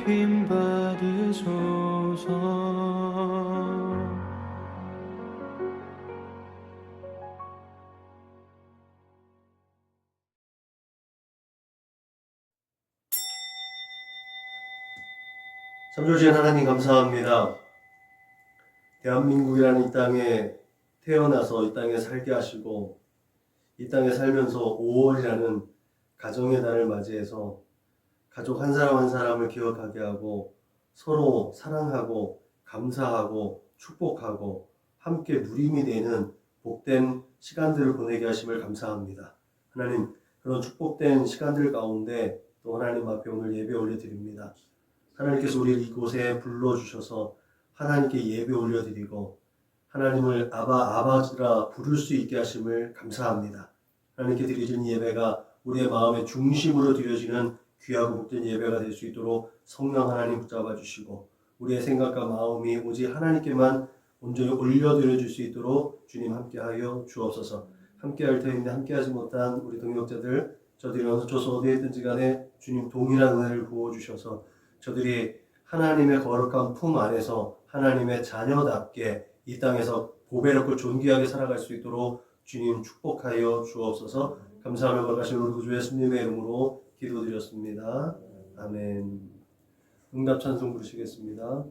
높임 받으소서. 참조신 하나님 감사합니다. 대한민국이라는 이 땅에 태어나서 이 땅에 살게 하시고 이 땅에 살면서 5월이라는 가정의 달을 맞이해서 가족 한 사람 한 사람을 기억하게 하고 서로 사랑하고 감사하고 축복하고 함께 누림이 되는 복된 시간들을 보내게 하심을 감사합니다. 하나님, 그런 축복된 시간들 가운데 또 하나님 앞에 오늘 예배 올려드립니다. 하나님께서 우리를 이곳에 불러주셔서 하나님께 예배 올려드리고 하나님을 아버지라 부를 수 있게 하심을 감사합니다. 하나님께 드려지는 예배가 우리의 마음의 중심으로 드려지는 귀하고 복된 예배가 될 수 있도록 성령 하나님 붙잡아 주시고 우리의 생각과 마음이 오직 하나님께만 온전히 올려드려 줄 수 있도록 주님 함께하여 주옵소서. 함께할 터인데 함께하지 못한 우리 동역자들 저들이 어디서 어디에 있든지 간에 주님 동일한 은혜를 부어주셔서 저들이 하나님의 거룩한 품 안에서 하나님의 자녀답게 이 땅에서 보배롭고 존귀하게 살아갈 수 있도록 주님 축복하여 주옵소서. 감사하며 거룩하신 우리 구주 예수님의 이름으로 기도드렸습니다. 아멘. 응답 찬송 부르시겠습니다.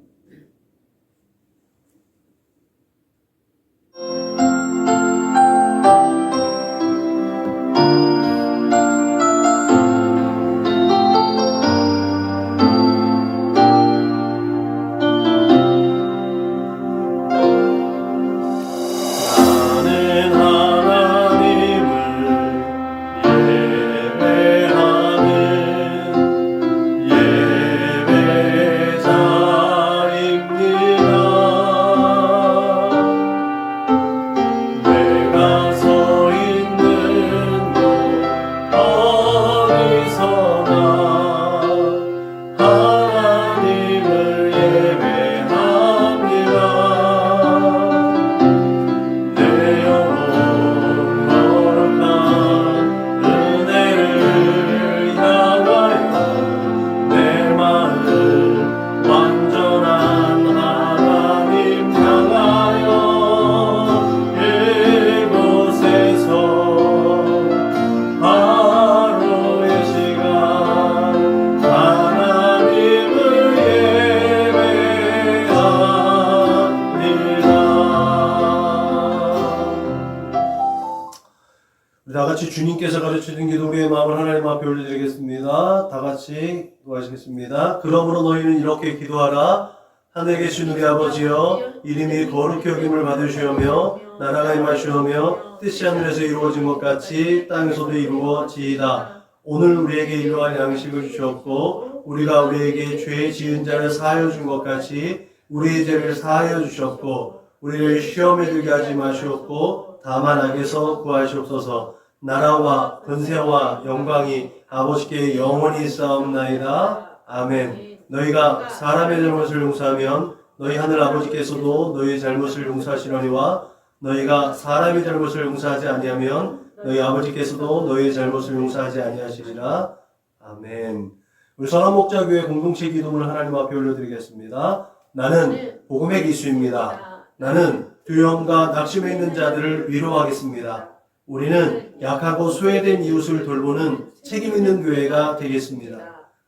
다같이 주님께서 가르치신 기도 우리의 마음을 하나님 앞에 올려드리겠습니다. 다같이 기도하시겠습니다. 그러므로 너희는 이렇게 기도하라. 하늘에 계신 우리 아버지여, 이름이 거룩히 여김을 받으시오며 나라가 임하시오며 뜻이 하늘에서 이루어진 것 같이 땅에서도 이루어지이다. 오늘 우리에게 일용할 양식을 주셨고 우리가 우리에게 죄 지은 자를 사하여 준 것 같이 우리의 죄를 사하여 주셨고 우리를 시험에 들게 하지 마시옵고 다만 악에서 구하시옵소서. 나라와 권세와 영광이 아버지께 영원히 있사옵나이다. 아멘. 너희가 사람의 잘못을 용서하면 너희 하늘 아버지께서도 너희 잘못을 용서하시려니와 너희가 사람의 잘못을 용서하지 아니하면 너희 아버지께서도 너희 잘못을 용서하지 아니하시리라. 아멘. 우리 선한목자교회 공동체 기도를 하나님 앞에 올려드리겠습니다. 나는 복음의 기수입니다. 나는 두려움과 낙심에 있는 자들을 위로하겠습니다. 우리는 약하고 소외된 이웃을 돌보는 책임 있는 교회가 되겠습니다.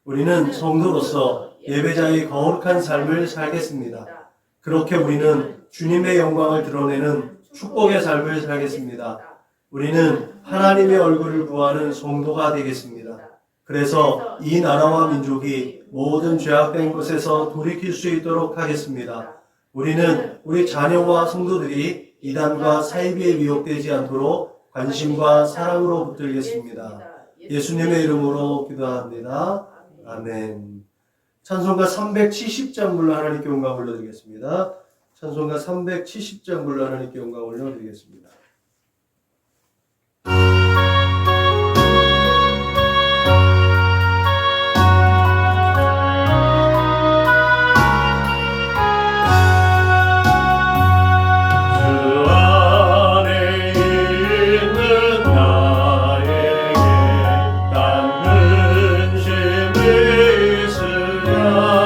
우리는 성도로서 예배자의 거룩한 삶을 살겠습니다. 그렇게 우리는 주님의 영광을 드러내는 축복의 삶을 살겠습니다. 우리는 하나님의 얼굴을 구하는 성도가 되겠습니다. 그래서 이 나라와 민족이 모든 죄악된 곳에서 돌이킬 수 있도록 하겠습니다. 우리는 우리 자녀와 성도들이 이단과 사이비에 미혹되지 않도록 관심과 사랑으로 붙들겠습니다. 예수님의 이름으로 기도합니다. 아멘. 찬송가 370장 불러 하나님께 영광 올려드리겠습니다. 찬송가 370장 불러 하나님께 영광 올려드리겠습니다. 있으랴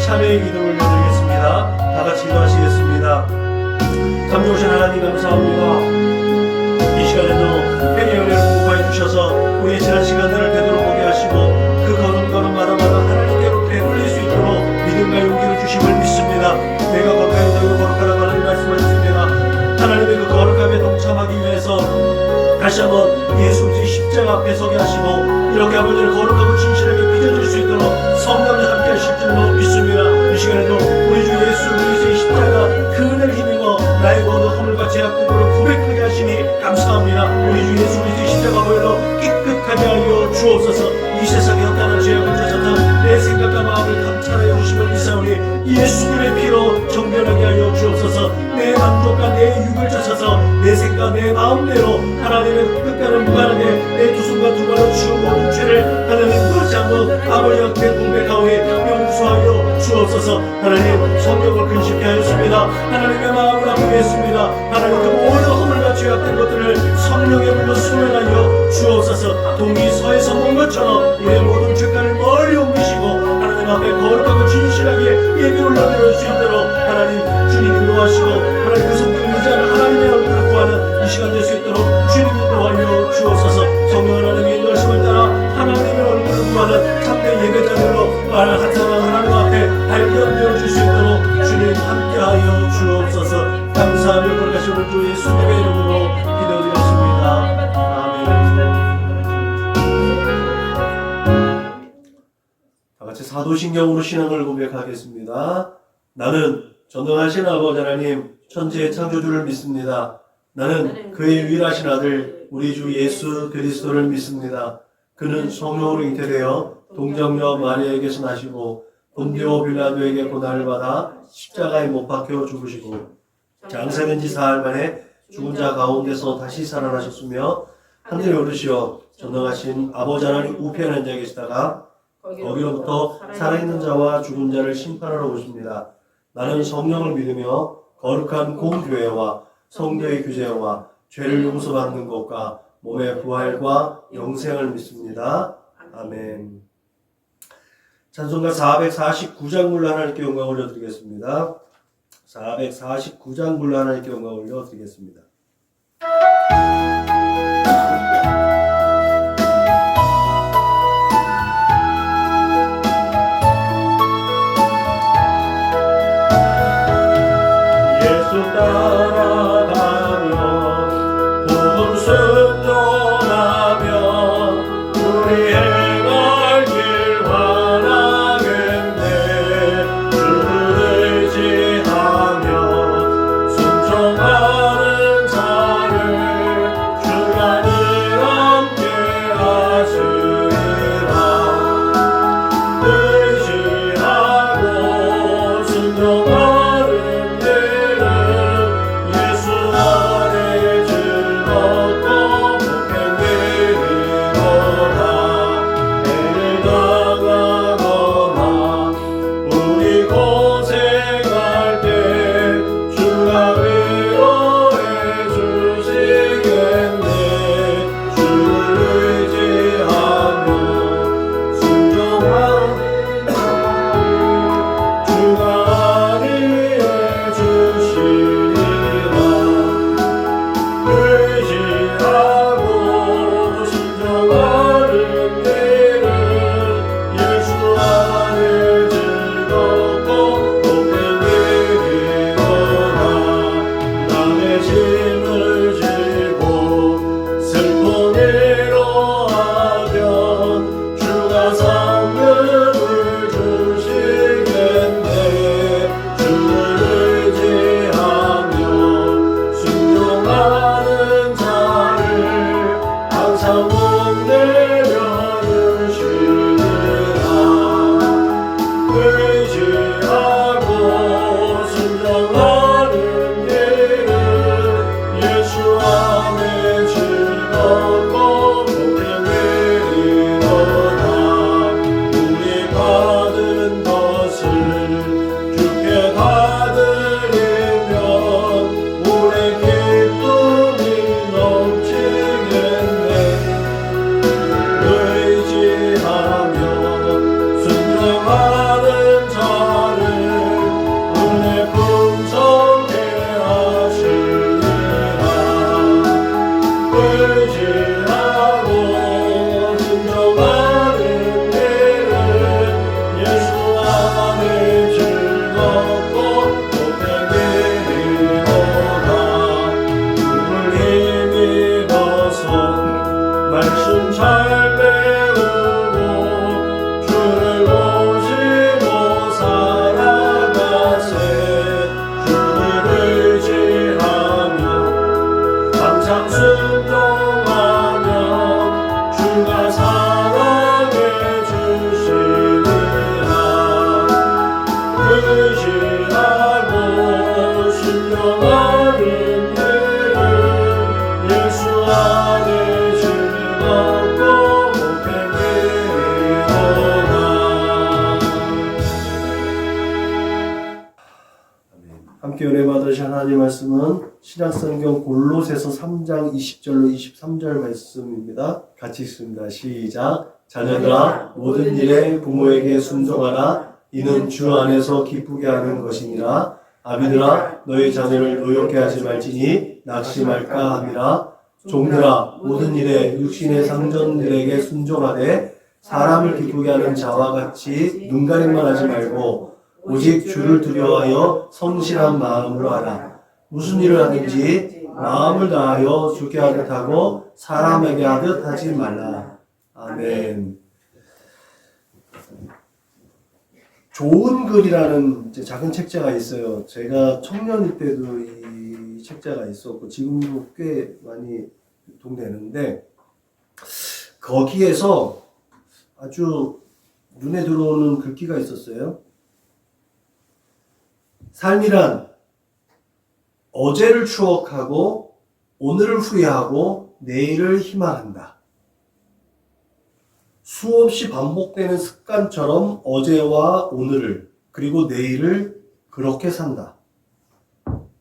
참회의 기도를 올려드리겠습니다. 다 같이 기도하시겠습니다. 참 좋으신 하나님 감사합니다. 이 시간에도 회개의 은혜를 공부해 주셔서 우리의 지난 시간들을 되돌아보게 하시고 그 걸음걸음마다 하나님께로 되돌릴 수 있도록 믿음과 용기를 주심을 믿습니다. 내가 거룩하게 되고 거룩하라고 하나님 말씀하셨습니다. 하나님의 그 거룩함에 동참하기 위해서 다시 한번 예수 그리스도의 십자가 앞에 서게 하시고 이렇게 아버지를 거룩하고 진실하게 빚어질 수 있도록 성령이 함께 하실 줄로 믿습니다. 이 시간에도 우리 주 예수 그리스도의 십자가 그 은혜를 힘입어 나의 모든 허물과 죄악들을 고백하게 하시니 감사합니다. 우리 주 예수 그리스도의 십자가 보혈로 깨끗하게 하여 주옵소서. 이 세상에 헛다른 죄악을 쫓아서 내 생각과 마음을 감찰하여 주심을 믿사오니 예수님의 피로 정결하게 하여 주옵소서. 내 만족과 내 육을 쫓아서 내 생각 내 마음대로 하나님의 뜻과는 무관하게 내 두 손과 두 발로 지은 모든 죄를 하나님 그렇지 않고 아버지 앞에 공백하오니 용서하여 주옵소서. 하나님 성령을 근심케 하였습니다. 하나님의 마음을 아프게 했습니다. 하나님 그 모든 허물과 죄악된 것들을 성령의 물로 소멸하여 주옵소서. 동이 서에서 본 것처럼 우리의 모든 죄가를 멀리 옮기시고 하나님 앞에 거룩하고 진실하게 예배를 올려드릴 수 있도록 하나님 주님 인도하시고 하나님 그 성령을 의지하는 하나님의 얼굴을 구하는 이 시간 될 수 있도록 주님 인도하여 주옵소서. 성령 하나님의 인도하심을 따라 하나님의 얼굴을 구하는 참된 예배자들로 나타나는 하나님 앞에 발견되어 줄 수 있도록 주님 함께하여 주옵소서. 감사하며 거룩하신 우리 주 예수님의 이름으로 기도드렸습니다. 다같이 사도신경으로 신앙을 고백하겠습니다. 나는 전능하신 아버지 하나님 천지의 창조주를 믿습니다. 나는 그의 유일하신 아들 우리 주 예수 그리스도를 믿습니다. 그는 성령으로 잉태되어 동정녀 마리아에게서 나시고 본디오 빌라도에게 고난을 받아 십자가에 못 박혀 죽으시고 장사된 지 사흘 만에 죽은 자 가운데서 다시 살아나셨으며 하늘에 오르시어 전능하신 아버지 하나님 우편에 앉아 계시다가 거기로부터 살아있는 자와 죽은 자를 심판하러 오십니다. 나는 성령을 믿으며 거룩한 공교회와 성도의 규제와 죄를 용서받는 것과 몸의 부활과 영생을 믿습니다. 아멘. 찬송가 449장 불러 하나님께 영광 올려드리겠습니다. 449장 불러 하나님께 영광 올려드리겠습니다. 예수 따라가며 복음 순종하며 우리 행할 길 원하겠네. 주를 의지하며 순종하는 자를 주가 늘 함께 하시리라. 의지하고 순종하는 예수 안에 즐겁고 복행되리로다. 애를 당하거나 우리 고생할 때 주가 위로해 주시겠네. 주를 의지하며 순종하는 주가 안위해 주시리라. 의지하고 순종하는 일은 예수 안에 즐겁고 복행되리로다. 남의 짐을 지고 슬픈 위로하면 주가 상급을 주시겠네. 주를 의지하며 순종하는 자를 항상 복내려 주시리라. 의지하고 순종하는 일은 예수 안에 즐겁고 복행되리로다. 우리 받은 것을 주께 다 드리면 우리 기쁨이 넘치겠네. 함께 은혜 받으신 하나님 말씀은 신약성경 골로새서 3장 20절로 23절 말씀입니다. 같이 읽습니다. 시작. 자녀들아 모든 일에 부모에게 순종하라. 이는 주 안에서 기쁘게 하는 것이니라. 아비들아 너희 자녀를 노엽게 하지 말지니 낙심할까 함이라. 종들아 모든 일에 육신의 상전들에게 순종하되 사람을 기쁘게 하는 자와 같이 눈가림만 하지 말고 오직 주를 두려워하여 성실한 마음으로 하라. 무슨 일을 하든지 마음을 다하여 주께 하듯 하고 사람에게 하듯 하지 말라. 아멘. 좋은 글이라는 이제 작은 책자가 있어요. 제가 청년일 때도 이 책자가 있었고 지금도 꽤 많이 유통되는데 거기에서 아주 눈에 들어오는 글귀가 있었어요. 삶이란 어제를 추억하고 오늘을 후회하고 내일을 희망한다. 수없이 반복되는 습관처럼 어제와 오늘을 그리고 내일을 그렇게 산다.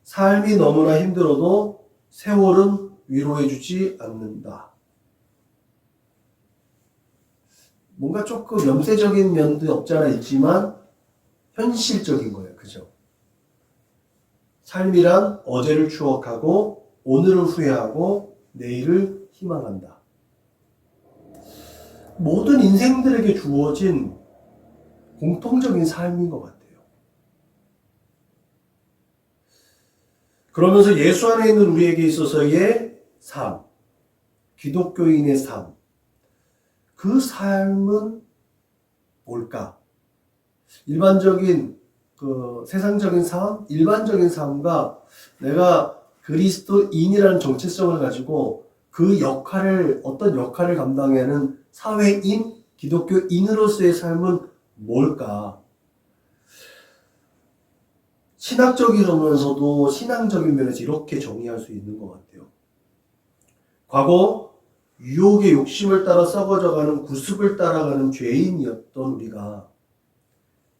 삶이 너무나 힘들어도 세월은 위로해주지 않는다. 뭔가 조금 염세적인 면도 없지 않아 있지만 현실적인 거예요. 그죠? 삶이란 어제를 추억하고 오늘을 후회하고 내일을 희망한다. 모든 인생들에게 주어진 공통적인 삶인 것 같아요. 그러면서 예수 안에 있는 우리에게 있어서의 삶, 기독교인의 삶, 그 삶은 뭘까? 일반적인 세상적인 삶, 일반적인 삶과 내가 그리스도인이라는 정체성을 가지고 그 역할을, 어떤 역할을 감당하는 사회인, 기독교인으로서의 삶은 뭘까? 신학적이면서도 신앙적인 면에서 이렇게 정의할 수 있는 것 같아요. 과거 유혹의 욕심을 따라 썩어져가는 구습을 따라가는 죄인이었던 우리가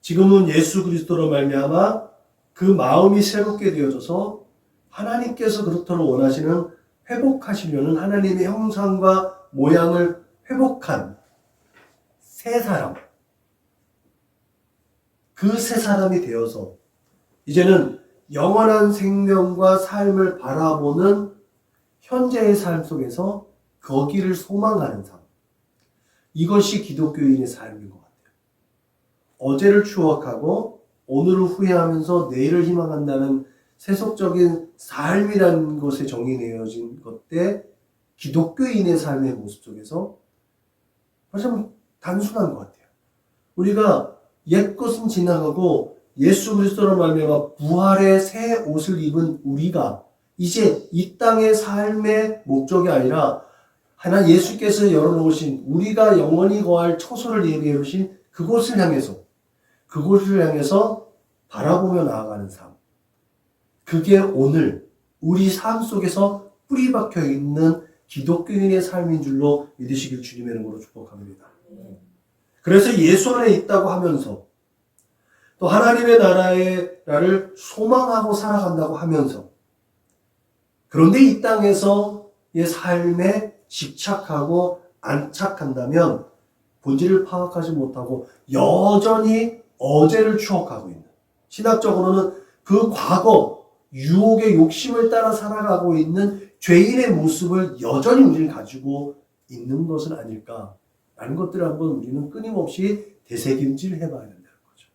지금은 예수 그리스도로 말미암아 그 마음이 새롭게 되어져서 하나님께서 그렇도록 원하시는 회복하시려는 하나님의 형상과 모양을 회복한 새 사람, 그 새 사람이 되어서 이제는 영원한 생명과 삶을 바라보는 현재의 삶 속에서 거기를 소망하는 삶, 이것이 기독교인의 삶인 것 같아요. 어제를 추억하고 오늘을 후회하면서 내일을 희망한다는 세속적인 삶이라는 것에 정의되어진 것때 기독교인의 삶의 모습 속에서 좀 단순한 것 같아요. 우리가 옛것은 지나가고 예수 그리스도로 말미암아 부활의 새 옷을 입은 우리가 이제 이 땅의 삶의 목적이 아니라 하나 예수께서 열어놓으신 우리가 영원히 거할 처소를 예비해 놓으신 그곳을 향해서 바라보며 나아가는 삶. 그게 오늘 우리 삶 속에서 뿌리 박혀 있는 기독교인의 삶인 줄로 믿으시길 주님의 이름으로 축복합니다. 그래서 예수 안에 있다고 하면서 또 하나님의 나라를 소망하고 살아간다고 하면서 그런데 이 땅에서의 삶에 집착하고 안착한다면 본질을 파악하지 못하고 여전히 어제를 추억하고 있는, 신학적으로는 그 과거 유혹의 욕심을 따라 살아가고 있는 죄인의 모습을 여전히 우리는 가지고 있는 것은 아닐까라는 것들을 한번 우리는 끊임없이 되새김질 해봐야 된다는 거죠.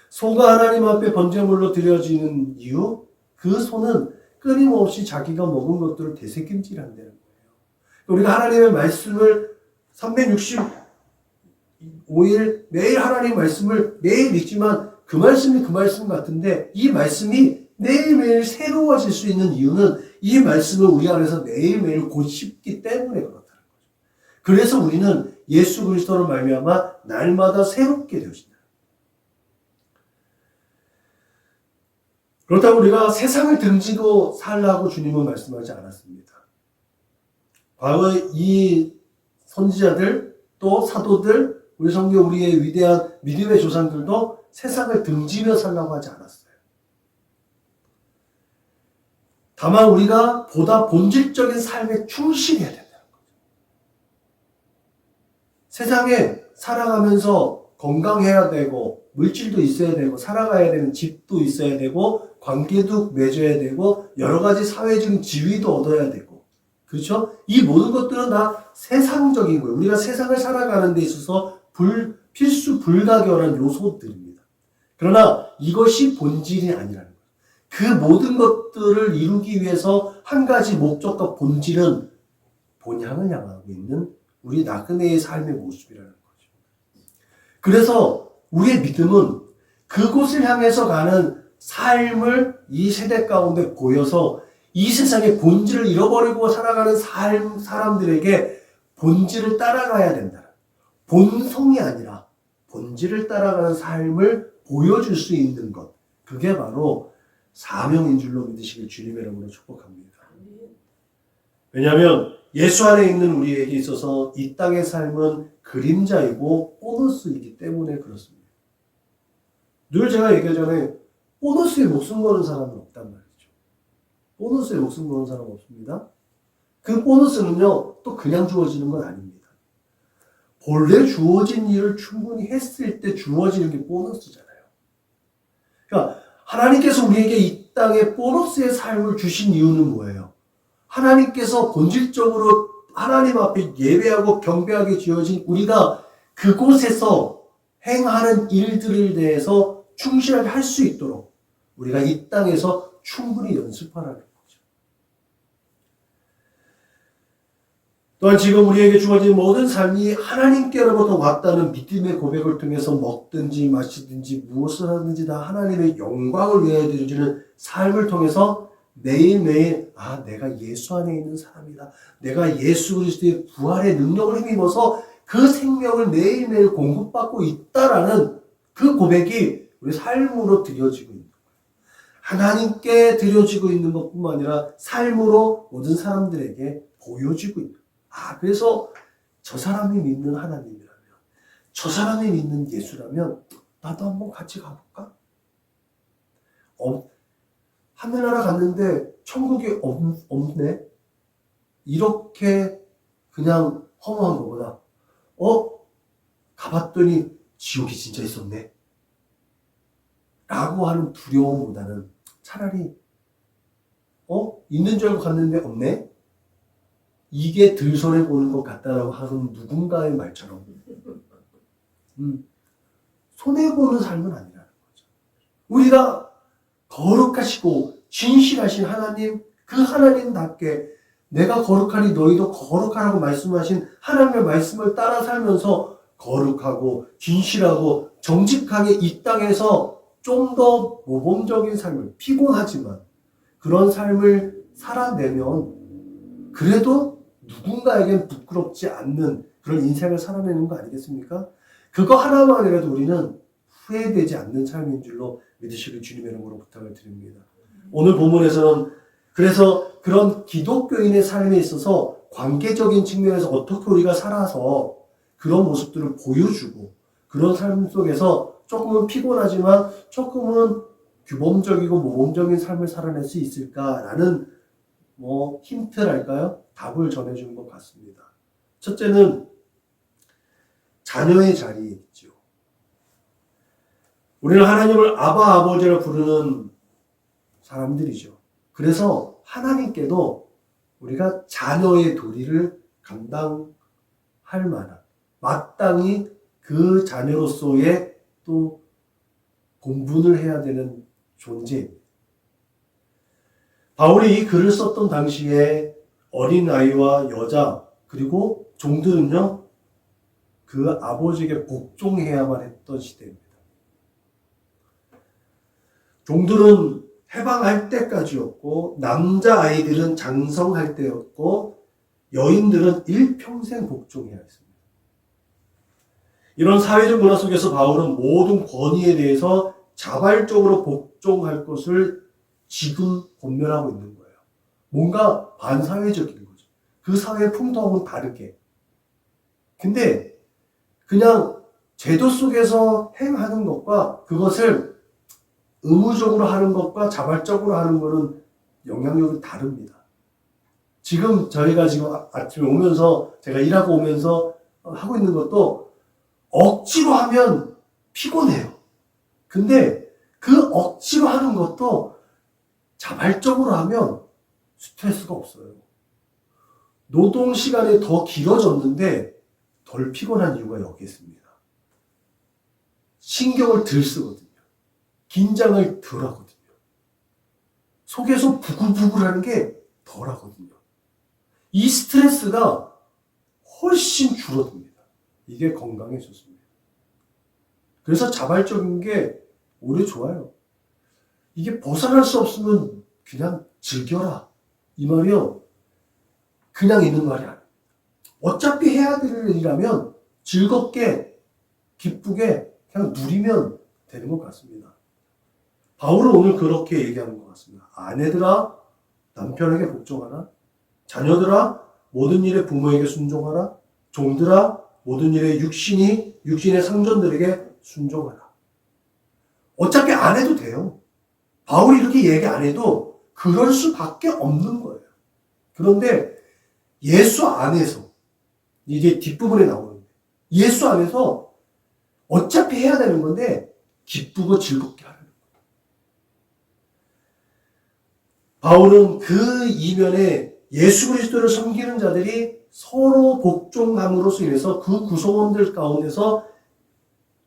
소가 하나님 앞에 번제물로 드려지는 이유, 그 소는 끊임없이 자기가 먹은 것들을 되새김질 한다는 거예요. 우리가 하나님의 말씀을 365일 매일 하나님의 말씀을 매일 읽지만 그 말씀이 그 말씀 같은데 이 말씀이 매일매일 새로워질 수 있는 이유는 이 말씀을 우리 안에서 매일매일 곱씹기 때문에 그렇다는 거죠. 그래서 우리는 예수 그리스도로 말미암아 날마다 새롭게 되어진다. 그렇다고 우리가 세상을 등지고 살라고 주님은 말씀하지 않았습니다. 과거 이 선지자들 또 사도들 우리 성경 우리의 위대한 믿음의 조상들도 세상을 등지며 살라고 하지 않았어요. 다만 우리가 보다 본질적인 삶에 충실해야 된다는 거죠. 세상에 살아가면서 건강해야 되고 물질도 있어야 되고 살아가야 되는 집도 있어야 되고 관계도 맺어야 되고 여러 가지 사회적인 지위도 얻어야 되고 그렇죠? 이 모든 것들은 다 세상적인 거예요. 우리가 세상을 살아가는 데 있어서 필수 불가결한 요소들입니다. 그러나 이것이 본질이 아니라는 거예요. 그 모든 것들을 이루기 위해서 한 가지 목적과 본질은 본향을 향하고 있는 우리 나그네의 삶의 모습이라는 거죠. 그래서 우리의 믿음은 그곳을 향해서 가는 삶을 이 세대 가운데 보여서 이 세상의 본질을 잃어버리고 살아가는 사람들에게 본질을 따라가야 된다. 본성이 아니라 본질을 따라가는 삶을 보여줄 수 있는 것. 그게 바로 사명인 줄로 믿으시길 주님의 이름으로 축복합니다. 왜냐하면 예수 안에 있는 우리에게 있어서 이 땅의 삶은 그림자이고 보너스이기 때문에 그렇습니다. 늘 제가 얘기하잖아요. 보너스에 목숨 거는 사람은 없단 말이죠. 보너스에 목숨 거는 사람 없습니다. 그 보너스는요, 또 그냥 주어지는 건 아닙니다. 본래 주어진 일을 충분히 했을 때 주어지는 게 보너스잖아요. 그러니까 하나님께서 우리에게 이 땅에 보너스의 삶을 주신 이유는 뭐예요? 하나님께서 본질적으로 하나님 앞에 예배하고 경배하게 지어진 우리가 그곳에서 행하는 일들에 대해서 충실하게 할 수 있도록 우리가 이 땅에서 충분히 연습하라는 거죠. 또한 지금 우리에게 주어진 모든 삶이 하나님께로부터 왔다는 믿음의 고백을 통해서 먹든지 마시든지 무엇을 하든지 다 하나님의 영광을 위하여 드려지는 삶을 통해서 매일매일 내가 예수 안에 있는 사람이다. 내가 예수 그리스도의 부활의 능력을 힘입어서 그 생명을 매일매일 공급받고 있다라는 그 고백이 우리 삶으로 드려지고 있는 거예요. 하나님께 드려지고 있는 것뿐만 아니라 삶으로 모든 사람들에게 보여지고 있는 거예요. 그래서 저 사람이 믿는 하나님이라면, 저 사람이 믿는 예수라면 나도 한번 같이 가볼까? 하늘나라 갔는데 천국이 없네? 이렇게 그냥 허무한 것보다 가봤더니 지옥이 진짜 있었네? 라고 하는 두려움보다는 차라리 있는 줄 알고 갔는데 없네? 이게 덜 손해보는 것 같다라고 하는 누군가의 말처럼 손해보는 삶은 아니라는 거죠. 우리가 거룩하시고 진실하신 하나님, 그 하나님답게 내가 거룩하니 너희도 거룩하라고 말씀하신 하나님의 말씀을 따라 살면서 거룩하고 진실하고 정직하게 이 땅에서 좀 더 모범적인 삶을, 피곤하지만 그런 삶을 살아내면 그래도 누군가에겐 부끄럽지 않는 그런 인생을 살아내는 거 아니겠습니까? 그거 하나만이라도 우리는 후회되지 않는 삶인 줄로 믿으시길 주님의 이름으로 부탁을 드립니다. 오늘 본문에서는 그래서 그런 기독교인의 삶에 있어서 관계적인 측면에서 어떻게 우리가 살아서 그런 모습들을 보여주고 그런 삶 속에서 조금은 피곤하지만 조금은 규범적이고 모범적인 삶을 살아낼 수 있을까라는 힌트랄까요? 답을 전해주는 것 같습니다. 첫째는 자녀의 자리에 있죠. 우리는 하나님을 아버지라 부르는 사람들이죠. 그래서 하나님께도 우리가 자녀의 도리를 감당할 만한, 마땅히 그 자녀로서의 또 본분을 해야 되는 존재입니다. 바울이 이 글을 썼던 당시에 어린아이와 여자 그리고 종들은요, 그 아버지에게 복종해야만 했던 시대입니다. 종들은 해방할 때까지였고 남자아이들은 장성할 때였고 여인들은 일평생 복종해야 했습니다. 이런 사회적 문화 속에서 바울은 모든 권위에 대해서 자발적으로 복종할 것을 지금 권면하고 있는 거예요. 뭔가 반사회적인 거죠. 그 사회의 풍토하고는 다르게. 근데 그냥 제도 속에서 행하는 것과 그것을 의무적으로 하는 것과 자발적으로 하는 것은 영향력이 다릅니다. 지금 저희가 지금 아침에 오면서 제가 일하고 오면서 하고 있는 것도 억지로 하면 피곤해요. 근데 그 억지로 하는 것도 자발적으로 하면 스트레스가 없어요. 노동 시간이 더 길어졌는데 덜 피곤한 이유가 여기 있습니다. 신경을 덜 쓰거든요. 긴장을 덜 하거든요. 속에서 부글부글하는 게 덜 하거든요. 이 스트레스가 훨씬 줄어듭니다. 이게 건강에 좋습니다. 그래서 자발적인 게 오히려 좋아요. 이게 벗어날 수 없으면 그냥 즐겨라. 이 말이요. 그냥 있는 말이 아니에요. 어차피 해야 될 일이라면 즐겁게, 기쁘게 그냥 누리면 되는 것 같습니다. 바울은 오늘 그렇게 얘기하는 것 같습니다. 아내들아, 남편에게 복종하라. 자녀들아, 모든 일에 부모에게 순종하라. 종들아, 모든 일에 육신의 상전들에게 순종하라. 어차피 안 해도 돼요. 바울이 이렇게 얘기 안 해도 그럴 수밖에 없는 거예요. 그런데 예수 안에서, 이게 뒷부분에 나오는데, 예수 안에서 어차피 해야 되는 건데 기쁘고 즐겁게 하는 거예요. 바울은 그 이면에 예수 그리스도를 섬기는 자들이 서로 복종함으로써 인해서 그 구성원들 가운데서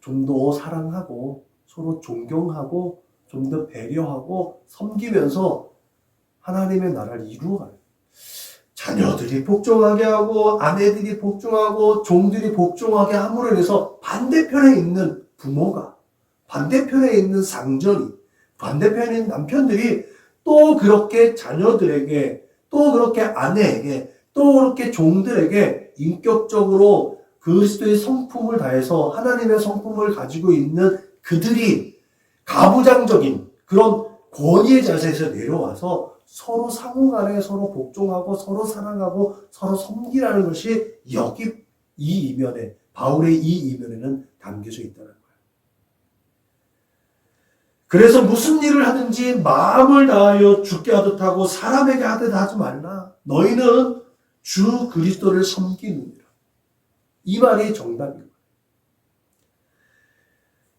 좀 더 사랑하고 서로 존경하고 좀 더 배려하고 섬기면서 하나님의 나라를 이루어가요. 자녀들이 복종하게 하고 아내들이 복종하고 종들이 복종하게 함으로 인해서 반대편에 있는 부모가, 반대편에 있는 상전이, 반대편에 있는 남편들이 또 그렇게 자녀들에게, 또 그렇게 아내에게, 또 그렇게 종들에게 인격적으로 그리스도의 성품을 다해서 하나님의 성품을 가지고 있는 그들이 가부장적인 그런 권위의 자세에서 내려와서 서로 상호간에 서로 복종하고 서로 사랑하고 서로 섬기라는 것이 여기 이 이면에, 바울의 이 이면에는 담겨져 있다는 거예요. 그래서 무슨 일을 하든지 마음을 다하여 주께 하듯 하고 사람에게 하듯 하지 말라. 너희는 주 그리스도를 섬기느니라. 이 말이 정답입니다.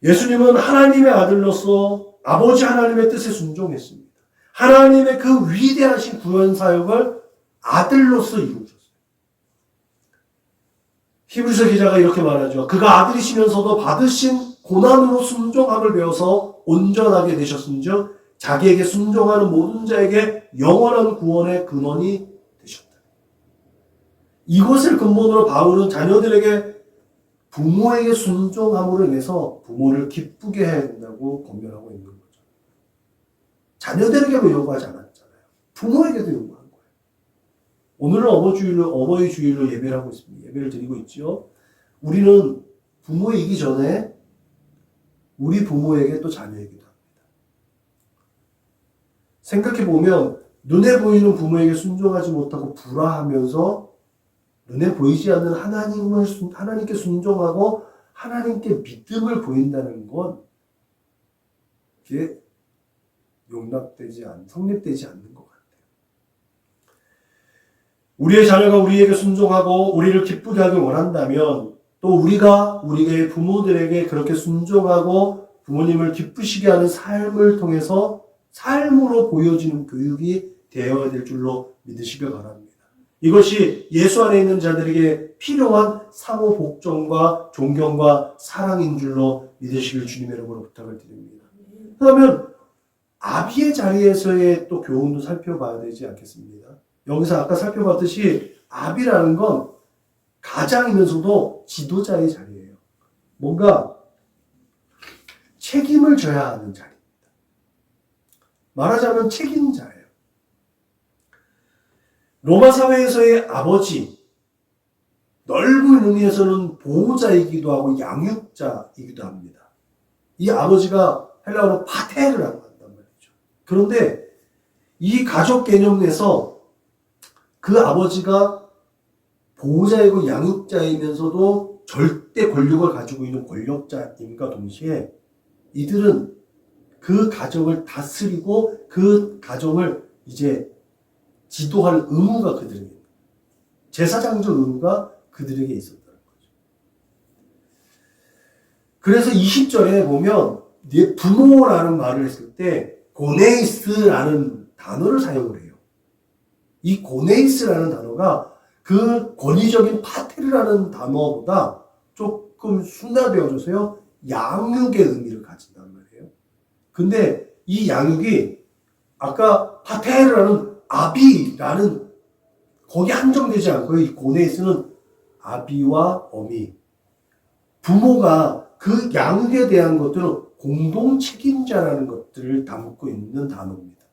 예수님은 하나님의 아들로서 아버지 하나님의 뜻에 순종했습니다. 하나님의 그 위대하신 구원 사역을 아들로서 이루셨어요. 히브리서 기자가 이렇게 말하죠. 그가 아들이시면서도 받으신 고난으로 순종함을 배워서 온전하게 되셨은즉 자기에게 순종하는 모든 자에게 영원한 구원의 근원이 되셨다. 이것을 근본으로 바울은 자녀들에게 부모에게 순종함으로 인해서 부모를 기쁘게 해야 된다고 권면하고 있는 거죠. 자녀들에게만 요구하지 않았잖아요. 부모에게도 요구한 거예요. 오늘은 어버이 주일로 예배를 하고 있습니다. 예배를 드리고 있죠. 우리는 부모이기 전에 우리 부모에게 또 자녀이기도 합니다. 생각해보면 눈에 보이는 부모에게 순종하지 못하고 불화하면서 눈에 보이지 않는 하나님께 순종하고 하나님께 믿음을 보인다는 건 그게 성립되지 않는 것 같아요. 우리의 자녀가 우리에게 순종하고 우리를 기쁘게 하길 원한다면 또 우리가 우리의 부모들에게 그렇게 순종하고 부모님을 기쁘시게 하는 삶을 통해서 삶으로 보여지는 교육이 되어야 될 줄로 믿으시길 바랍니다. 이것이 예수 안에 있는 자들에게 필요한 상호 복종과 존경과 사랑인 줄로 믿으시길 주님의 이름으로 부탁을 드립니다. 그러면 아비의 자리에서의 또 교훈도 살펴봐야 되지 않겠습니다. 여기서 아까 살펴봤듯이 아비라는 건 가장이면서도 지도자의 자리예요. 뭔가 책임을 져야 하는 자리입니다. 말하자면 책임자예요. 로마 사회에서의 아버지, 넓은 의미에서는 보호자이기도 하고 양육자이기도 합니다. 이 아버지가 헬라어로 파테르라고 한단 말이죠. 그런데 이 가족 개념 내에서 그 아버지가 보호자이고 양육자이면서도 절대 권력을 가지고 있는 권력자임과 동시에 이들은 그 가정을 다스리고 그 가정을 이제 지도할 의무가 그들에게, 제사장적 의무가 그들에게 있었다는 거죠. 그래서 20절에 보면 네 부모라는 말을 했을 때 고네이스라는 단어를 사용을 해요. 이 고네이스라는 단어가 그 권위적인 파테르라는 단어보다 조금 순화되어져서요, 양육의 의미를 가진단 말이에요. 근데 이 양육이 아까 파테르라는 아비라는 거기 한정되지 않고요. 이 고네이스는 아비와 어미, 부모가 그 양육에 대한 것들은 공동 책임자라는 것들을 담고 있는 단어입니다.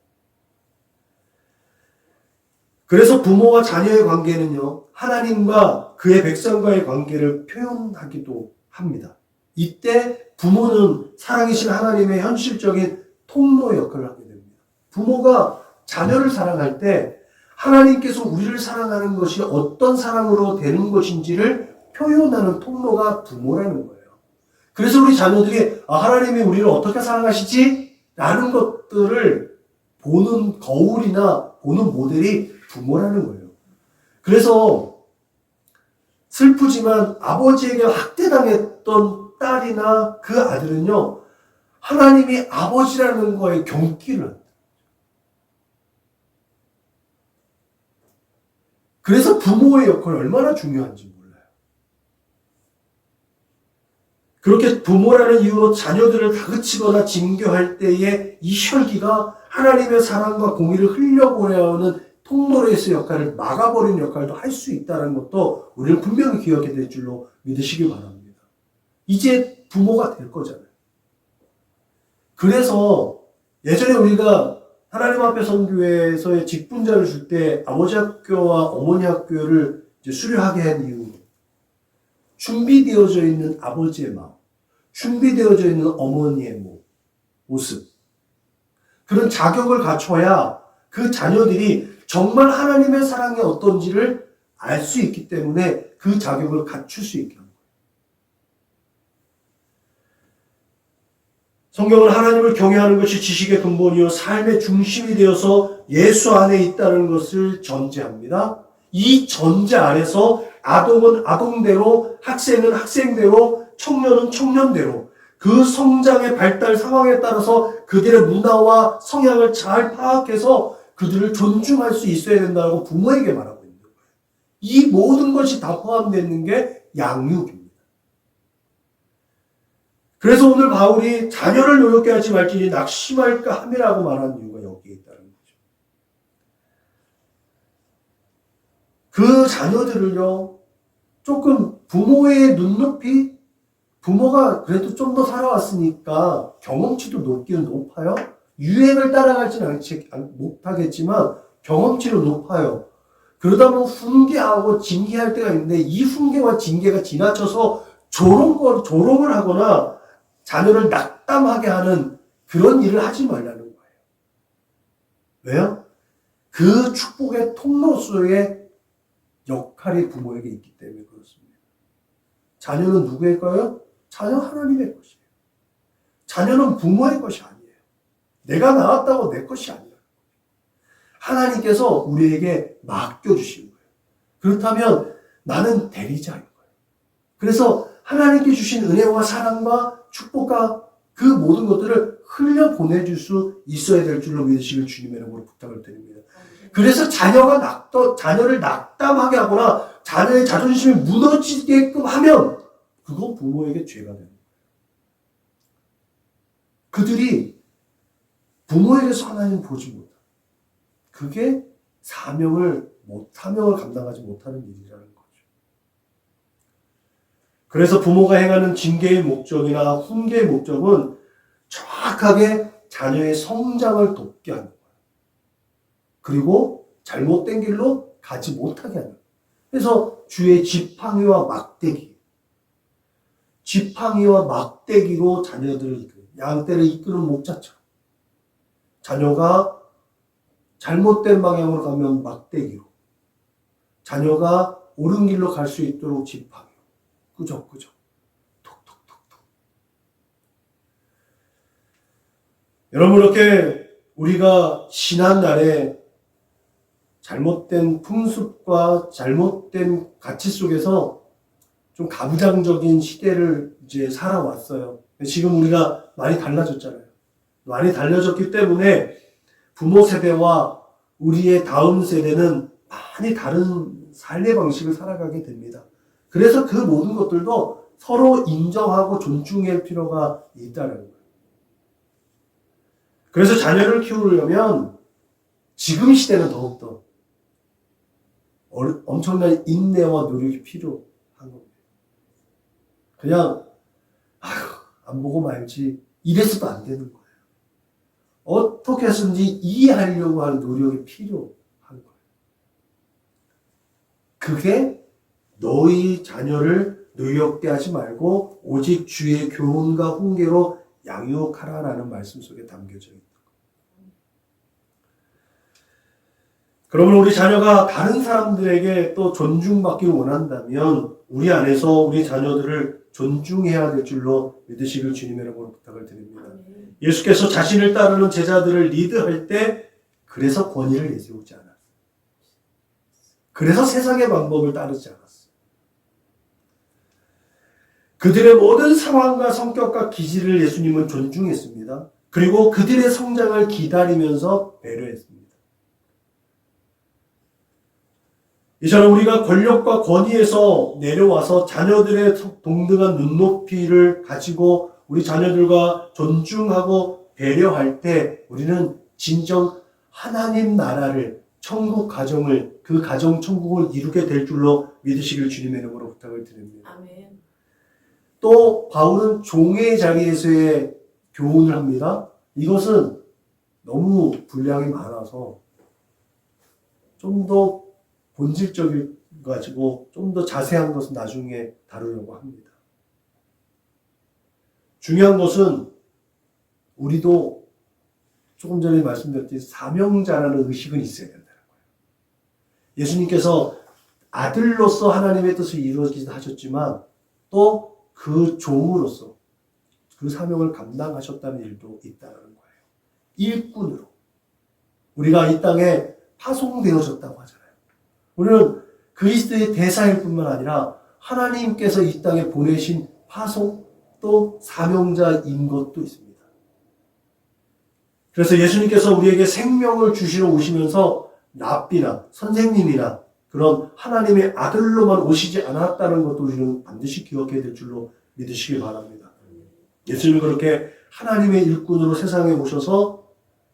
그래서 부모와 자녀의 관계는요, 하나님과 그의 백성과의 관계를 표현하기도 합니다. 이때 부모는 살아계신 하나님의 현실적인 통로의 역할을 하게 됩니다. 부모가 자녀를 사랑할 때 하나님께서 우리를 사랑하는 것이 어떤 사랑으로 되는 것인지를 표현하는 통로가 부모라는 거예요. 그래서 우리 자녀들이 하나님이 우리를 어떻게 사랑하시지? 라는 것들을 보는 거울이나 보는 모델이 부모라는 거예요. 그래서 슬프지만 아버지에게 학대당했던 딸이나 그 아들은요, 하나님이 아버지라는 거에 경기를 한다. 그래서 부모의 역할이 얼마나 중요한지 몰라요. 그렇게 부모라는 이유로 자녀들을 다그치거나 징계할 때의 이 혈기가 하나님의 사랑과 공의를 흘려보내는 통로에서의 역할을 막아버리는 역할도 할 수 있다는 것도 우리는 분명히 기억해야 될 줄로 믿으시길 바랍니다. 이제 부모가 될 거잖아요. 그래서 예전에 우리가 하나님 앞에 선교회에서의 직분자를 줄 때 아버지 학교와 어머니 학교를 이제 수료하게 한 이유, 준비되어져 있는 아버지의 마음, 준비되어져 있는 어머니의 모습, 그런 자격을 갖춰야 그 자녀들이 정말 하나님의 사랑이 어떤지를 알 수 있기 때문에 그 자격을 갖출 수 있게 합니다. 성경은 하나님을 경외하는 것이 지식의 근본이요 삶의 중심이 되어서 예수 안에 있다는 것을 전제합니다. 이 전제 아래서 아동은 아동대로, 학생은 학생대로, 청년은 청년대로 그 성장의 발달 상황에 따라서 그들의 문화와 성향을 잘 파악해서 그들을 존중할 수 있어야 된다고 부모에게 말하고 있는 거예요. 이 모든 것이 다 포함되어 있는 게 양육입니다. 그래서 오늘 바울이 자녀를 노엽게 하지 말지니 낙심할까 함이라고 말하는 이유가 여기에 있다는 거죠. 그 자녀들을요, 조금 부모의 눈높이, 부모가 그래도 좀 더 살아왔으니까 경험치도 높기는 높아요. 유행을 따라가지는 못하겠지만 경험치로 높아요. 그러다 보면 훈계하고 징계할 때가 있는데 이 훈계와 징계가 지나쳐서 조롱을 하거나 자녀를 낙담하게 하는 그런 일을 하지 말라는 거예요. 왜요? 그 축복의 통로소의 역할이 부모에게 있기 때문에 그렇습니다. 자녀는 누구의 거예요? 자녀 하나님의 것이에요. 자녀는 부모의 것이 아니에요. 내가 낳았다고 내 것이 아니에요. 하나님께서 우리에게 맡겨주신 거예요. 그렇다면 나는 대리자인 거예요. 그래서 하나님께 주신 은혜와 사랑과 축복과 그 모든 것들을 흘려보내줄 수 있어야 될 줄로 믿으시길 주님의 이름으로 부탁을 드립니다. 그래서 자녀를 낙담하게 하거나 자녀의 자존심이 무너지게끔 하면 그건 부모에게 죄가 되는 거예요. 그들이 부모에게서 하나님을 보지 못하는, 그게 사명을 감당하지 못하는 일이라는 거죠. 그래서 부모가 행하는 징계의 목적이나 훈계의 목적은 정확하게 자녀의 성장을 돕게 하는 거예요. 그리고 잘못된 길로 가지 못하게 하는 거예요. 그래서 주의 지팡이와 막대기로 자녀들을 이끄는, 양떼를 이끄는 목자처럼 자녀가 잘못된 방향으로 가면 막대기로, 자녀가 옳은 길로 갈 수 있도록 지팡이로 끄적끄적 톡톡톡톡. 여러분, 이렇게 우리가 지난날에 잘못된 풍습과 잘못된 가치 속에서 좀 가부장적인 시대를 이제 살아왔어요. 지금 우리가 많이 달라졌잖아요. 많이 달라졌기 때문에 부모 세대와 우리의 다음 세대는 많이 다른 삶의 방식을 살아가게 됩니다. 그래서 그 모든 것들도 서로 인정하고 존중할 필요가 있다는 거예요. 그래서 자녀를 키우려면 지금 시대는 더욱더 엄청난 인내와 노력이 필요한 겁니다. 그냥 안 보고 말지 이래서도 안 되는 거예요. 어떻게 해서든지 이해하려고 하는 노력이 필요한 거예요. 그게 너희 자녀를 노엽게 하지 말고 오직 주의 교훈과 훈계로 양육하라라는 말씀 속에 담겨져 있다. 그러면 우리 자녀가 다른 사람들에게 또 존중받기를 원한다면 우리 안에서 우리 자녀들을 존중해야 될 줄로 믿으시길 주님의 이름으로 부탁을 드립니다. 예수께서 자신을 따르는 제자들을 리드할 때 그래서 권위를 내세우지 않았어요. 그래서 세상의 방법을 따르지 않았어요. 그들의 모든 상황과 성격과 기질을 예수님은 존중했습니다. 그리고 그들의 성장을 기다리면서 배려했습니다. 이처럼 우리가 권력과 권위에서 내려와서 자녀들의 동등한 눈높이를 가지고 우리 자녀들과 존중하고 배려할 때 우리는 진정 하나님 나라를, 천국 가정을, 그 가정 천국을 이루게 될 줄로 믿으시길 주님의 이름으로 부탁을 드립니다. 아멘. 또 바울은 종의 자리에서의 교훈을 합니다. 이것은 너무 분량이 많아서 좀 더 본질적인 가지고 좀 더 자세한 것은 나중에 다루려고 합니다. 중요한 것은 우리도 조금 전에 말씀드렸듯이 사명자라는 의식은 있어야 된다는 거예요. 예수님께서 아들로서 하나님의 뜻을 이루어지다 하셨지만 또 그 종으로서 그 사명을 감당하셨다는 일도 있다는 거예요. 일꾼으로. 우리가 이 땅에 파송되어졌다고 하잖아요. 우리는 그리스도의 대사일 뿐만 아니라 하나님께서 이 땅에 보내신 파송 또 사명자인 것도 있습니다. 그래서 예수님께서 우리에게 생명을 주시러 오시면서 랍비나 선생님이나 그런 하나님의 아들로만 오시지 않았다는 것도 우리는 반드시 기억해야 될 줄로 믿으시기 바랍니다. 예수님은 그렇게 하나님의 일꾼으로 세상에 오셔서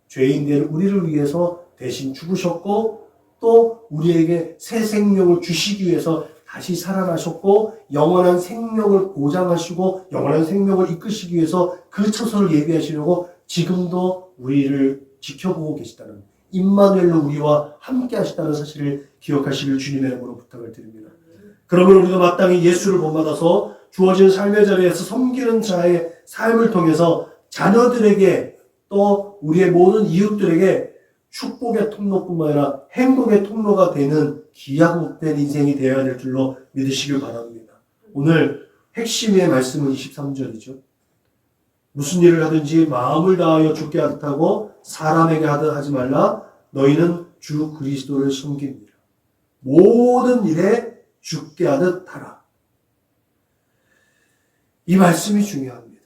죄인된 우리를 위해서 대신 죽으셨고 또 우리에게 새 생명을 주시기 위해서 다시 살아나셨고 영원한 생명을 보장하시고 영원한 생명을 이끄시기 위해서 그 처소를 예비하시려고 지금도 우리를 지켜보고 계시다는 임마누엘로 우리와 함께 하시다는 사실을 기억하시길 주님의 이름으로 부탁을 드립니다. 그러면 우리도 마땅히 예수를 본받아서 주어진 삶의 자리에서 섬기는 자의 삶을 통해서 자녀들에게 또 우리의 모든 이웃들에게 축복의 통로뿐만 아니라 행복의 통로가 되는 귀하고 복된 인생이 되어야 될 줄로 믿으시길 바랍니다. 오늘 핵심의 말씀은 23절이죠. 무슨 일을 하든지 마음을 다하여 주께 하듯 하고 사람에게 하듯 하지 말라. 너희는 주 그리스도를 섬깁니다. 모든 일에 주께 하듯 하라. 이 말씀이 중요합니다.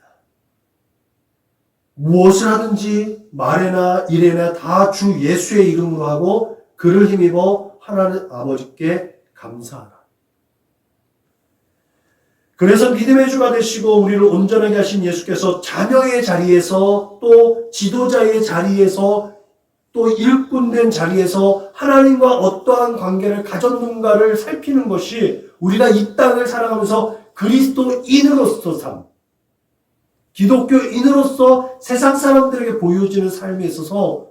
무엇을 하든지 말에나 일에나 다 주 예수의 이름으로 하고 그를 힘입어 하나님 아버지께 감사하라. 그래서 믿음의 주가 되시고 우리를 온전하게 하신 예수께서 자녀의 자리에서 또 지도자의 자리에서 또 일꾼된 자리에서 하나님과 어떠한 관계를 가졌는가를 살피는 것이 우리가 이 땅을 살아가면서 그리스도인으로서 삶, 기독교인으로서 세상 사람들에게 보여지는 삶에 있어서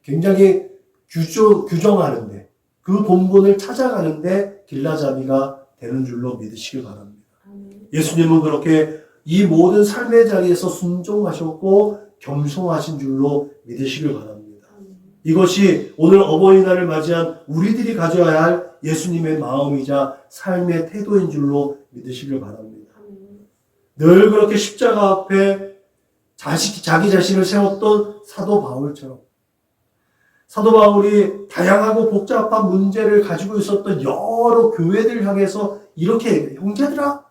굉장히 규정하는데 그 본본을 찾아가는데 길라잡이가 되는 줄로 믿으시길 바랍니다. 예수님은 그렇게 이 모든 삶의 자리에서 순종하셨고 겸손하신 줄로 믿으시길 바랍니다. 이것이 오늘 어버이날을 맞이한 우리들이 가져야 할 예수님의 마음이자 삶의 태도인 줄로 믿으시길 바랍니다. 늘 그렇게 십자가 앞에 자기 자신을 세웠던 사도 바울처럼 사도 바울이 다양하고 복잡한 문제를 가지고 있었던 여러 교회들을 향해서 이렇게 얘기해요. 형제들아,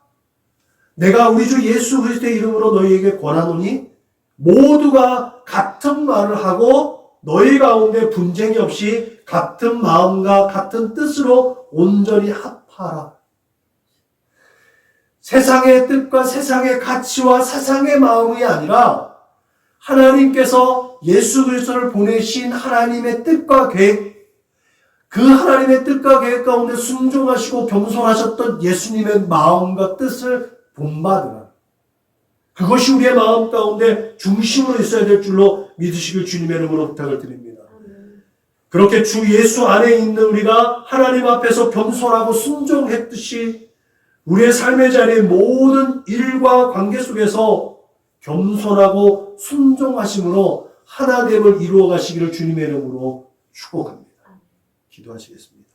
내가 우리 주 예수 그리스도의 이름으로 너희에게 권하노니 모두가 같은 말을 하고 너희 가운데 분쟁이 없이 같은 마음과 같은 뜻으로 온전히 합하라. 세상의 뜻과 세상의 가치와 세상의 마음이 아니라 하나님께서 예수 그리스도를 보내신 하나님의 뜻과 계획, 그 하나님의 뜻과 계획 가운데 순종하시고 겸손하셨던 예수님의 마음과 뜻을 본받으라. 그것이 우리의 마음 가운데 중심으로 있어야 될 줄로 믿으시길 주님의 이름으로 부탁을 드립니다. 그렇게 주 예수 안에 있는 우리가 하나님 앞에서 겸손하고 순종했듯이 우리의 삶의 자리의 모든 일과 관계 속에서 겸손하고 순종하심으로 하나됨을 이루어 가시기를 주님의 이름으로 축복합니다. 기도하시겠습니다.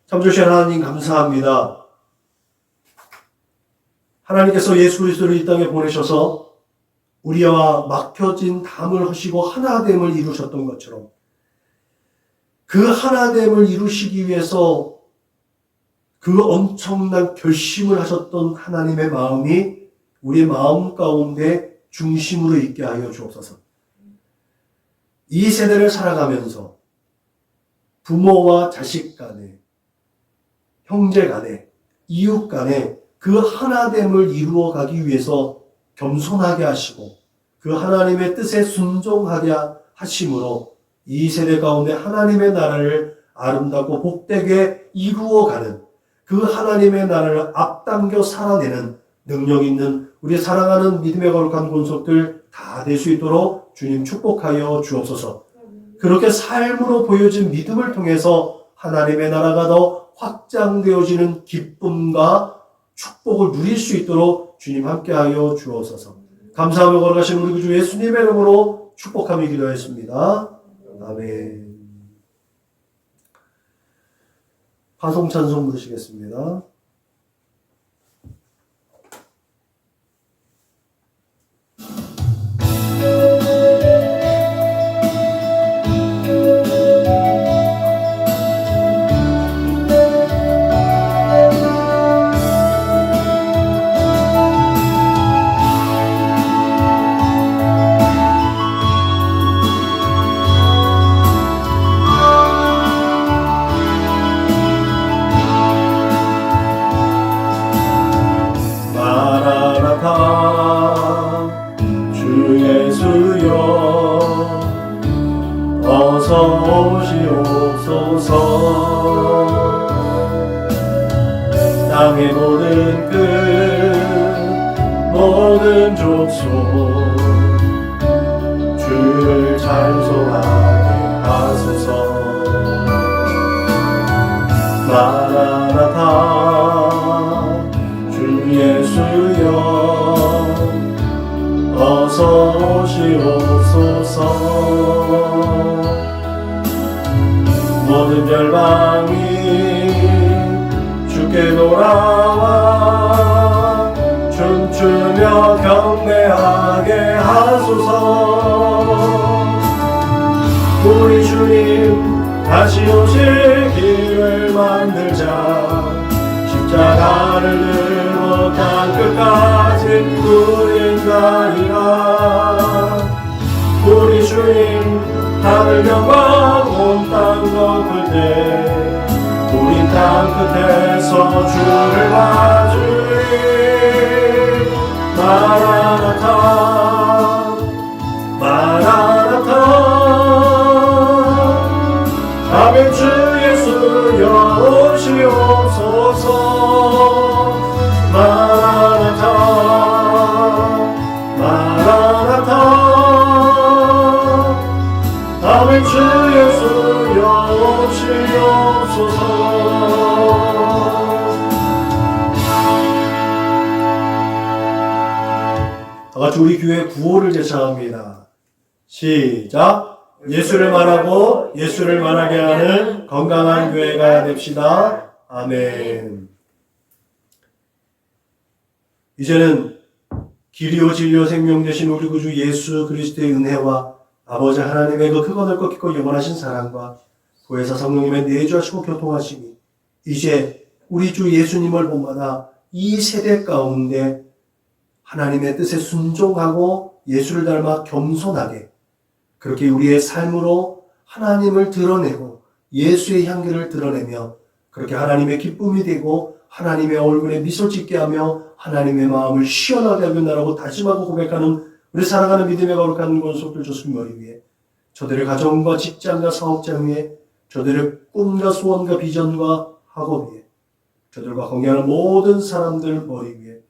참 좋으신 하나님 감사합니다. 하나님께서 예수 그리스도를 이 땅에 보내셔서 우리와 막혀진 담을 하시고 하나됨을 이루셨던 것처럼 그 하나됨을 이루시기 위해서 그 엄청난 결심을 하셨던 하나님의 마음이 우리의 마음 가운데 중심으로 있게 하여 주옵소서. 이 세대를 살아가면서 부모와 자식 간에, 형제 간에, 이웃 간에 그 하나됨을 이루어 가기 위해서 겸손하게 하시고 그 하나님의 뜻에 순종하게 하심으로 이 세대 가운데 하나님의 나라를 아름답고 복되게 이루어가는 그 하나님의 나라를 앞당겨 살아내는 능력 있는 우리 사랑하는 믿음의 거룩한 권속들 다 될 수 있도록 주님 축복하여 주옵소서. 그렇게 삶으로 보여진 믿음을 통해서 하나님의 나라가 더 확장되어지는 기쁨과 축복을 누릴 수 있도록 주님 함께하여 주옵소서. 감사하며 걸어가신 우리 구주 예수님의 이름으로 축복하며 기도했습니다. 아멘. 파송 찬송 부르시겠습니다. 땅의 모든 끝 모든 족속 주를 찬송하게 하소서. 마라나타 주 예수여 어서 오시옵소서. 모든 열방이 주께 돌아와 춤추며 경배하게 하소서. 우리 주님 다시 오실 길을 만들자. 십자가를 들고 땅 끝까지 우린 가리라. 우리 주님 하늘 영광 온 땅 덮을 때 우린 땅 끝에서 주를 봐주리. 마라나타 마라나타 아멘. 주 예수여 오시옵소서. 마라나타 마라나타 아멘. 주 예수여 오시옵소서. 다같이 우리 교회 구호를 제창합니다. 시작. 예수를 말하고 예수를 말하게 하는 건강한 교회가 됩시다. 아멘. 이제는 길이요 진리요 생명 되신 우리 구주 예수 그리스도의 은혜와 아버지 하나님의 그 크고 넓고 깊고 영원하신 사랑과 보혜사 성령님의 내주하시고 교통하심이 이제 우리 주 예수님을 본받아 이 세대 가운데 하나님의 뜻에 순종하고 예수를 닮아 겸손하게 그렇게 우리의 삶으로 하나님을 드러내고 예수의 향기를 드러내며 그렇게 하나님의 기쁨이 되고 하나님의 얼굴에 미소 짓게 하며 하나님의 마음을 시원하게 하겠나라고 다짐하고 고백하는 우리 사랑하는 믿음의 거룩한 권속들 조수님 머리 위에 저들의 가정과 직장과 사업장 위에 저들의 꿈과 소원과 비전과 학업 위에 저들과 공경하는 모든 사람들 머리 위에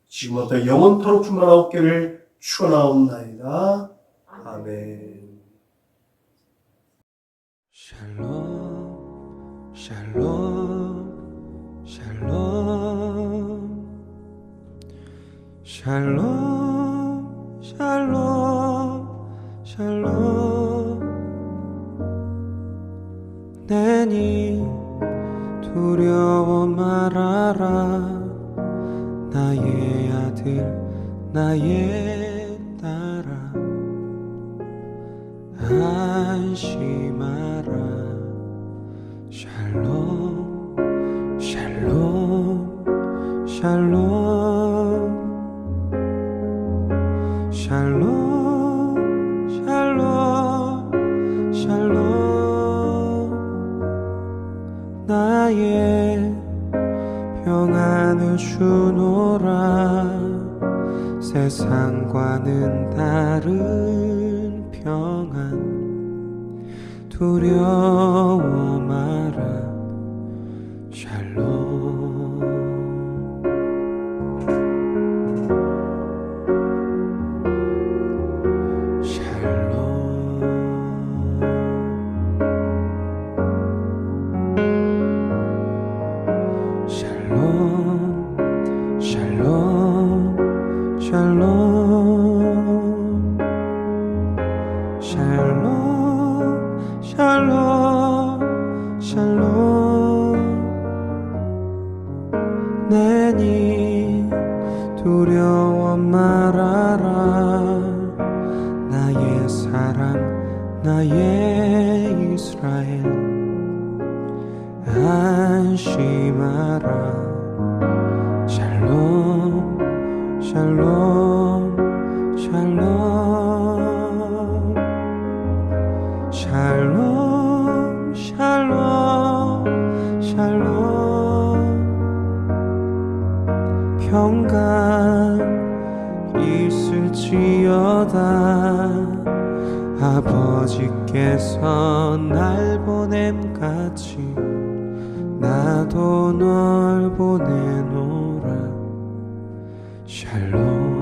지금부터 영원토록 충만하옵기를 축원하옵나이다. 아멘. 샬롬 샬롬 샬롬 샬롬 샬롬 샬롬 내니 두려워 말아라 나의 아들 나의 딸아 안심하라 샬롬 샬롬 샬롬 샬롬 샬롬 샬롬 나의 평안을 주노라 세상과는 다른 평안 두려워 마라 샬롬 샬롬 샬롬 샬롬 샬롬 샬롬 샬롬 내니 두려워 말아라 나의 사람 나의 이스라엘 안심하라 샬롬 샬롬 샬롬 샬롬 샬롬 샬롬 평강 있을지어다 아버지께서 날 보냄같이 나도 널 보내노라 샬롬